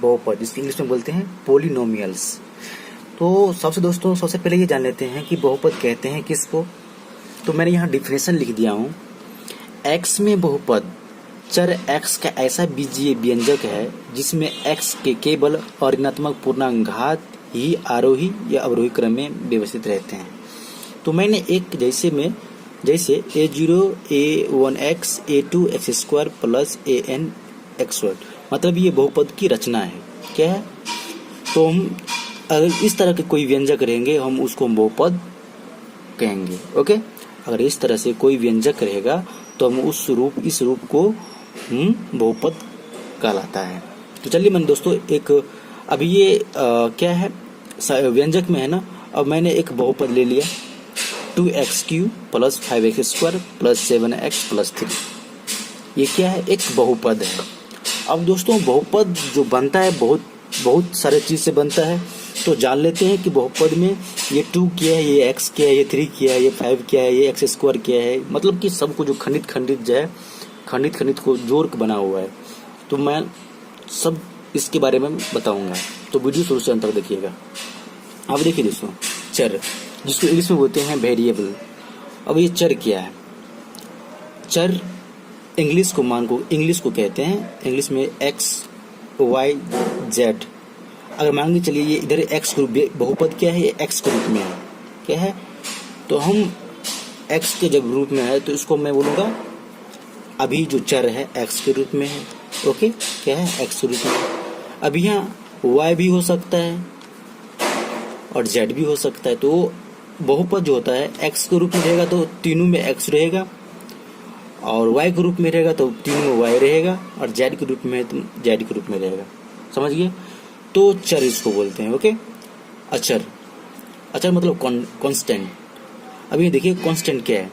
बहुपद, जिसको इंग्लिश में बोलते हैं पोलिनोमियल्स। तो सबसे पहले ये जान लेते हैं कि बहुपद कहते हैं किसको। तो मैंने यहाँ डिफिनेशन लिख दिया हूँ। एक्स में बहुपद चर एक्स का ऐसा बीजीय व्यंजक है जिसमें एक्स के केवल और ऋणात्मक पूर्णांक घात ही आरोही या अवरोही क्रम में व्यवस्थित रहते हैं। तो मैंने एक जैसे a0 a1x a2 x square plus an x वर्ग, मतलब ये बहुपद की रचना है। क्या है? तो हम अगर इस तरह के कोई व्यंजक रहेंगे हम उसको बहुपद कहेंगे। ओके, अगर इस तरह से कोई व्यंजक रहेगा तो हम इस रूप को बहुपद कहलाता है। तो चलिए मैंने दोस्तों एक अभी ये क्या है व्यंजक में है ना, अब मैंने एक बहुपद ले लिया 2x³ plus 5x square plus 7x plus 3। ये क्या है? एक बहुपद है। अब दोस्तों बहुपद जो बनता है बहुत सारे चीज से बनता है। तो जान लेते हैं कि बहुपद में ये 2 क्या है, ये x क्या है, ये 3 क्या है, ये 5 क्या है, ये x स्क्वायर क्या है, मतलब कि सबको जो खंडित जो है खंडित को जोड़ के बना हुआ है। तो मैं सब इसके बारे में बताऊंगा, तो वीडियो शुरू से अंत तक देखिएगा। अब देखिए दोस्तों, चर जिसको इंग्लिश में बोलते हैं वेरिएबल। अब ये चर क्या है? चर इंग्लिश को कहते हैं इंग्लिश में x y z। अगर मान के चलिए ये इधर x ग्रुप, बहुपद क्या है, ये x के रूप में है। क्या है? तो हम x के जब रूप में है तो इसको मैं बोलूँगा, अभी जो चर है x के रूप में है। ओके, क्या है? x के रूप में। अभी यहाँ y भी हो सकता है और z भी हो सकता है। तो बहुपद जो होता है x के रूप में रहेगा तो तीनों में x रहेगा, और y के रूप में रहेगा तो तीनों में y रहेगा, और z के रूप में है तो z के रूप में रहेगा। समझ गए? तो चर इसको बोलते हैं। ओके, अचर मतलब कांस्टेंट। अब ये देखिए कांस्टेंट क्या है।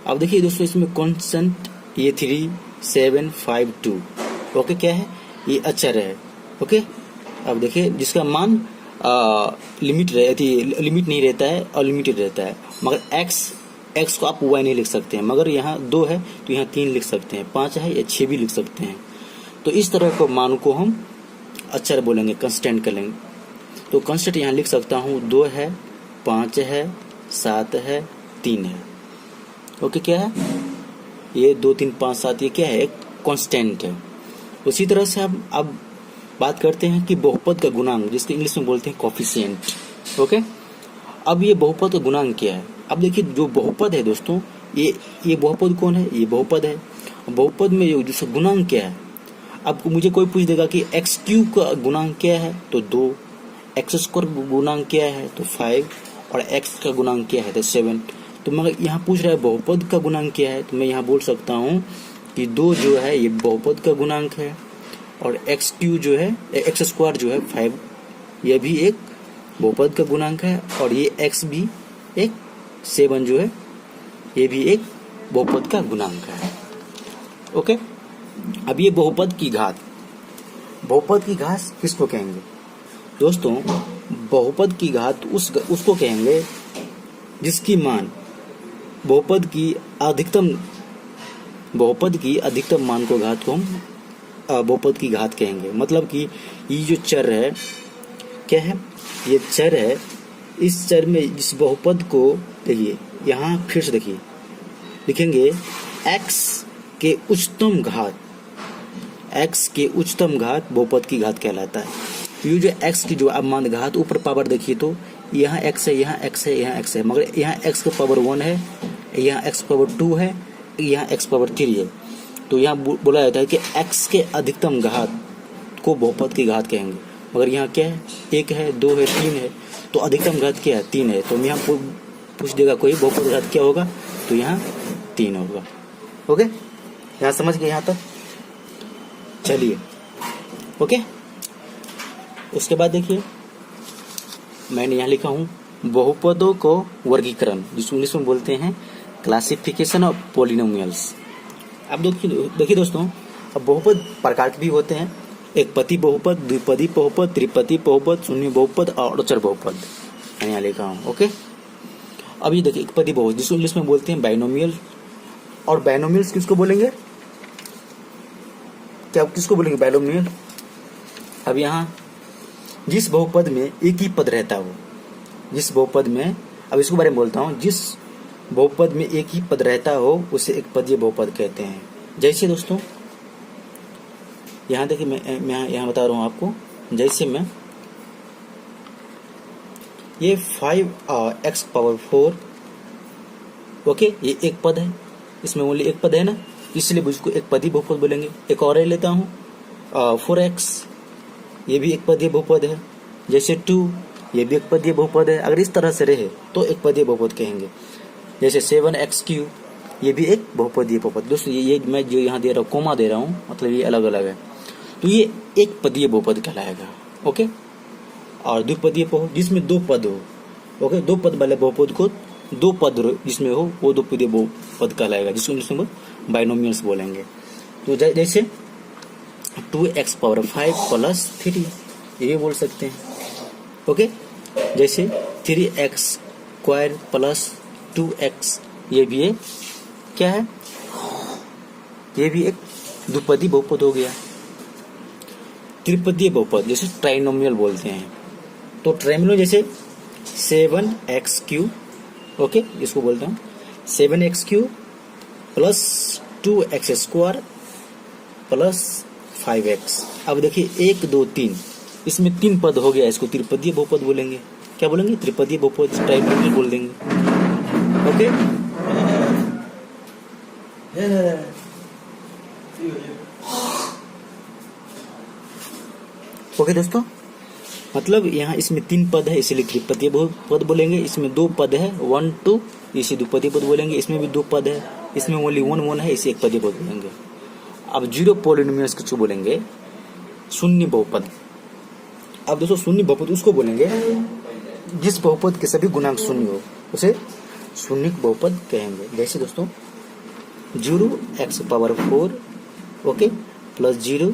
अब देखिए दोस्तों, इसमें कांस्टेंट ये 3 7 5 2। ओके, क्या है? ये अचर है। ओके, अब देखिए जिसका मान लिमिट नहीं रहता है और लिमिटेड रहता है। मगर x को आप y नहीं लिख सकते हैं, मगर यहाँ 2 है तो यहाँ 3 लिख सकते हैं, 5 है या 6 भी लिख सकते हैं। तो इस तरह को मान को हम अचर बोलेंगे, कांस्टेंट कर लेंगे। तो कांस्टेंट यहाँ लिख सकता हूँ 2 है, 5 है, 7 है, 3 है। ओके, क्या है? ये 2 3 5 7 ये क्या है? एक कांस्टेंट है। उसी तरह से हम अब बात करते हैं कि बहुपद का गुणांक, जिसको इंग्लिश में बोलते हैं कोफिशिएंट। ओके, अब ये बहुपद का गुणांक क्या है? अब देखिए जो बहुपद है दोस्तों, ये बहुपद कौन है? ये बहुपद है। बहुपद में जो गुणांक क्या है? अब मुझे कोई पूछ देगा कि x³ का गुणांक क्या है, तो 2, x² गुणांक क्या है, तो 5, और x का गुणांक क्या है, तो 7। तो मगर यहाँ पूछ रहा है बहुपद का गुणांक क्या है, तो मैं यहाँ बोल सकता हूँ कि 2 जो है ये बहुपद का गुणांक है, और x² जो है x² जो है 5, यह भी एक बहुपद का गुणांक है, और ये x भी एक 7 जो है ये भी एक बहुपद का गुणांक है। ओके, अब ये बहुपद की घात किसको कहेंगे दोस्तों? बहुपद की घात उसको कहेंगे जिसकी मान बहुपद की अधिकतम मान को घात को हम बहुपद की घात कहेंगे। मतलब कि ये जो चर है, क्या है? ये चर है। इस चर में इस बहुपद को देखिए, यहाँ फिर से देखिए, लिखेंगे x के उच्चतम घात बहुपद की घात कहलाता है। ये जो x की जो अब मान घात ऊपर पावर देखिए, तो यहाँ x है, यहाँ x है, यहाँ x है, मगर यहाँ x का पावर 1 है, यहाँ x पावर 2 है, यहाँ x पावर 3 है। तो यहाँ बोला जाता है कि x के अधिकतम घात को बहुपद की घात कहेंगे। मगर यहाँ क्या है? 1 है, 2 है, 3 है, तो अधिकतम घात क्या है? 3 है। तो यहाँ पूछ देगा कोई बहुपद घात क्या होगा, तो यहाँ 3 होगा। ओके, यहाँ समझ गए यहाँ तक? चलिए, ओके। उसके बाद देखिए मैंने यहाँ लिखा हूँ बहुपदों को वर्गीकरण, जिसको इंग्लिश में बोलते हैं क्लासिफिकेशन ऑफ पॉलिनोमियल्स। अब देखिए दोस्तों, अब बहुपद प्रकार के भी होते हैं। एक पति बहुपद, द्विपदी बहुपद, त्रिपदी बहुपद, शून्य बहुपद और अचर बहुपद। मैंने यहाँ लिखा हूँ। ओके, अब ये देखिए एक पति बहुपद, जिसको इंग्लिश में बोलते हैं बाइनोमियल। और बाइनोमियल्स किसको बोलेंगे? क्या किसको बोलेंगे बाइनोमियल? अब यहाँ जिस बहुपद में एक ही पद रहता हो, जिस बहुपद में, अब इसके बारे में बोलता हूँ, जिस बहुपद में एक ही पद रहता हो उसे एक पदीय बहुपद कहते हैं। जैसे दोस्तों यहाँ देखिए, मैं यहाँ बता रहा हूँ आपको, जैसे मैं ये 5x⁴, ओके, ये एक पद है, इसमें ओनली एक पद है ना, इसलिए उसको एक पदीय बहुपद बोलेंगे। एक और लेता हूँ 4x, ये भी एक पदीय बहुपद है। जैसे 2, ये भी एक पदीय बहुपद है। अगर इस तरह से रहे तो एक पदीय बहुपद कहेंगे। जैसे 7x3, ये भी एक बहुपदीय बहुपद। दोस्तों ये मैं जो यहाँ दे रहा हूँ, कोमा दे रहा हूँ, मतलब ये अलग अलग है, तो ये एक पदीय बहुपद कहलाएगा। ओके, और द्विपदीय बहुपद जिसमें दो पद हो, ओके, दो पद वाले बहुपद को दो पद जिसमें हो वो द्विपदीय बहुपद कहलाएगा, जिसको बाइनोमियल्स बोलेंगे। तो जैसे 2x⁵ + 3, ये बोल सकते हैं। ओके, जैसे 3x² + 2x, ये भी एक क्या है, ये भी एक द्विपदीय बहुपद हो गया। त्रिपदीय बहुपद जैसे ट्राइनोमियल बोलते हैं, तो ट्राइनोमियल जैसे 7x3, ओके, इसको बोलता हूँ 7x3 + 2x² + 5x। अब देखिए 1 2 3, इसमें 3 पद हो गया, इसको त्रिपदीय बहुपद बोलेंगे। क्या बोलेंगे? त्रिपदीय बहुपद, ट्राइनोमियल बोल देंगे। ओके, ओके दोस्तों, मतलब यहाँ इसमें 3 पद है इसलिए त्रिपदीय बहुपद बोलेंगे। इसमें 2 पद है 1 2, इसे द्विपदीय पद बोलेंगे। इसमें भी 2 पद है, इसमें ओनली 1 1 है, इसे एक पदीय पद बोलेंगे। अब 0 पॉलिनोमियल्स को बोलेंगे शून्य बहुपद। अब दोस्तों शून्य बहुपद उसको बोलेंगे जिस बहुपद के सभी गुणांक शून्य हो, उसे शून्य बहुपद कहेंगे। जैसे दोस्तों 0x⁴, okay, + 0x⁴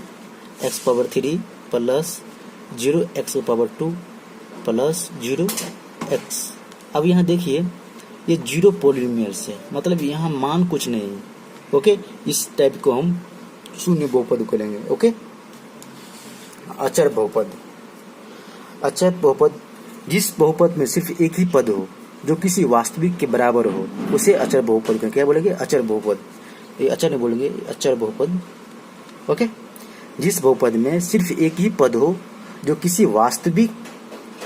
+ 0x⁴2 + 0x। अब यहाँ देखिए ये 0 पॉलिनोमियल्स है, मतलब यहाँ मान कुछ नहीं है। ओके, इस टाइप को हम शून्य बहुपद कहेंगे। ओके, अचर बहुपद। अचर बहुपद जिस बहुपद में सिर्फ एक ही पद हो जो किसी वास्तविक के बराबर हो उसे अचर बहुपद कहेंगे। क्या बोलेंगे? अचर बहुपद। ये अचर नहीं बोलेंगे, अचर बहुपद। ओके, जिस बहुपद में सिर्फ एक ही पद हो जो किसी वास्तविक,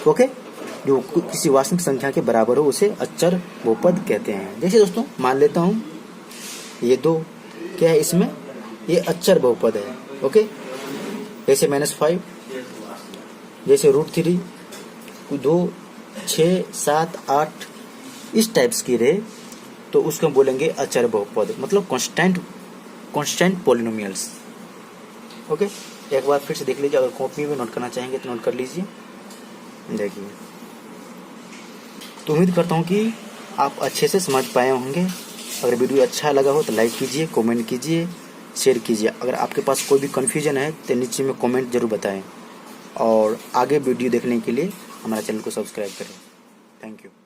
ओके, जो किसी वास्तविक संख्या के बराबर हो उसे अचर बहुपद कहते हैं। जैसे दोस्तों मान लेता हूँ ये 2 क्या है, इसमें ये अचर बहुपद है। ओके, जैसे -5, जैसे √3, 2 6 7 8, इस टाइप्स की रहे तो उसको हम बोलेंगे अचर बहुपद, मतलब कांस्टेंट पॉलिनोमियल्स। ओके, एक बार फिर से देख लीजिए, अगर कॉपी में नोट करना चाहेंगे तो नोट कर लीजिए। देखिए, तो उम्मीद करता हूँ कि आप अच्छे से समझ पाए होंगे। अगर वीडियो अच्छा लगा हो तो लाइक कीजिए, कमेंट कीजिए, शेयर कीजिए। अगर आपके पास कोई भी कन्फ्यूजन है तो नीचे में कमेंट जरूर बताएं, और आगे वीडियो देखने के लिए हमारे चैनल को सब्सक्राइब करें। Thank you.